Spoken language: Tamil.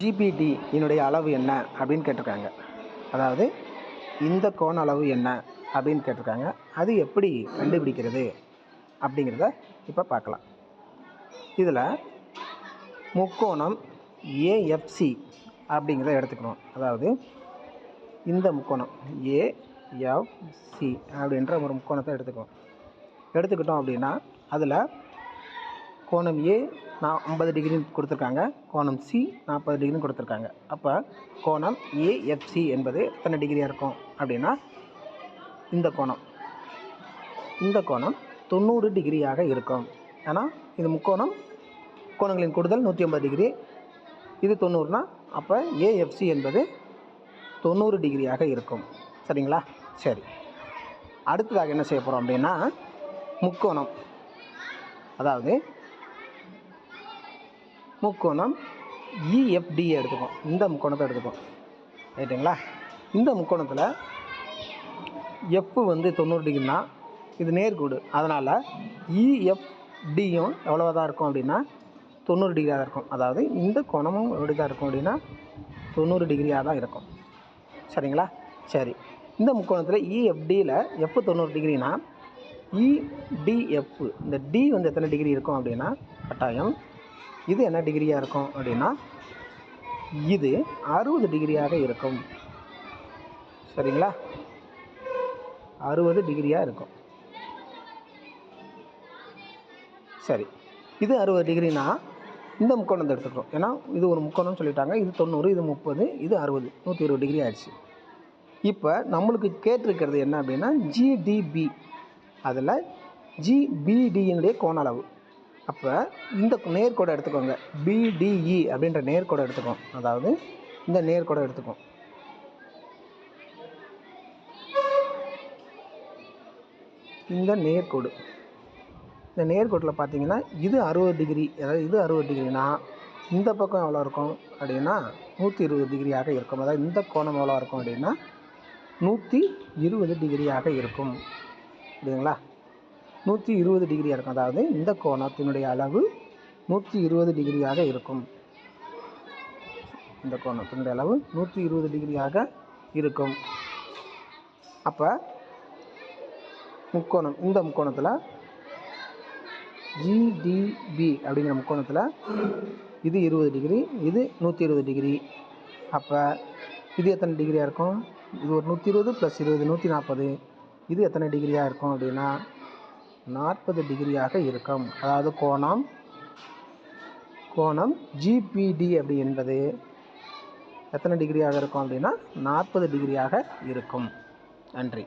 ஜிபிடி என்னுடைய அளவு என்ன அப்படின்னு கேட்டிருக்காங்க. அதாவது இந்த கோண அளவு என்ன அப்படின்னு கேட்டிருக்காங்க. அது எப்படி கண்டுபிடிக்கிறது அப்படிங்கிறத இப்போ பார்க்கலாம். இதில் முக்கோணம் ஏஎஃப்சி அப்படிங்கிறத எடுத்துக்கணும். அதாவது இந்த முக்கோணம் ஏஎஃப்சி அப்படின்ற ஒரு முக்கோணத்தை எடுத்துக்கிட்டோம் அப்படின்னா அதில் கோணம் ஏ 50 டிகிரின்னு கொடுத்துருக்காங்க, கோணம் சி 40 டிகிரின்னு கொடுத்துருக்காங்க. அப்போ கோணம் ஏஎஃப்சி என்பது எத்தனை டிகிரியாக இருக்கும் அப்படின்னா இந்த கோணம் 90 டிகிரியாக இருக்கும். ஏன்னா இது கோணங்களின் கூடுதல் 180 டிகிரி, இது 90னா அப்போ ஏஎஃப்சி என்பது 90 டிகிரியாக இருக்கும். சரிங்களா? சரி, அடுத்ததாக என்ன செய்ய போகிறோம் அப்படின்னா முக்கோணம், அதாவது முக்கோணம் இஎஃப்டியை எடுத்துப்போம். இந்த முக்கோணத்தை எடுத்துப்போம். ரைட்டுங்களா? இந்த முக்கோணத்தில் எஃப் 90 டிகிரினா இது நேர்கோடு, அதனால் இஎஃப்டியும் எவ்வளோ தான் இருக்கும் அப்படின்னா 90 டிகிரியாக தான் இருக்கும். அதாவது இந்த கோணமும் எப்படி தான் இருக்கும் அப்படின்னா 90 டிகிரியாக தான் இருக்கும். சரிங்களா? சரி, இந்த முக்கோணத்தில் இஎஃப்டியில் எஃப் 90 டிகிரினா இடிஎஃப் இந்த டி எத்தனை டிகிரி இருக்கும் அப்படின்னா கட்டாயம் இது என்ன டிகிரியாக இருக்கும் அப்படின்னா இது 60 டிகிரியாக இருக்கும். சரிங்களா? 60 டிகிரியாக இருக்கும். சரி, இது 60 டிகிரினா இந்த முக்கோணத்தை எடுத்துக்கிறோம். ஏன்னா இது ஒரு முக்கோணம் சொல்லிட்டாங்க. இது 90, இது 30, இது 60, 120 டிகிரி ஆயிடுச்சு. இப்போ நம்மளுக்கு கேட்டிருக்கிறது என்ன அப்படின்னா ஜிடிபி, அதில் ஜிபிடியினுடைய கோண அளவு. அப்போ இந்த நேர்கோடை எடுத்துக்கோங்க, பிடிஇ அப்படின்ற நேர்கோடை எடுத்துக்கோம். அதாவது இந்த நேர்கோடை எடுத்துக்கோம். இந்த நேர்கோட்டில் பார்த்தீங்கன்னா இது 60 டிகிரி, அதாவது இது 60 டிகிரினா இந்த பக்கம் எவ்வளோ இருக்கும் அப்படின்னா 120 டிகிரியாக இருக்கும். அதாவது இந்த கோணம் எவ்வளோ இருக்கும் அப்படின்னா 120 டிகிரியாக இருக்கும். சரிங்களா? 120 டிகிரியாக இருக்கும். அதாவது இந்த கோணத்தினுடைய அளவு 120 டிகிரியாக இருக்கும். இந்த கோணத்தினுடைய அளவு 120 டிகிரியாக இருக்கும். அப்போ முக்கோணம், இந்த முக்கோணத்தில் ஜிடிபி அப்படிங்கிற முக்கோணத்தில் இது 20 டிகிரி, இது 120 டிகிரி. அப்போ இது எத்தனை டிகிரியாக இருக்கும்? இது ஒரு 120 + 20 140. இது எத்தனை டிகிரியாக இருக்கும் அப்படின்னா 40 டிகிரியாக இருக்கும். அதாவது கோணம் ஜிபிடி அப்படி என்பது எத்தனை டிகிரியாக இருக்கும் அப்படின்னா 40 டிகிரியாக இருக்கும். நன்றி.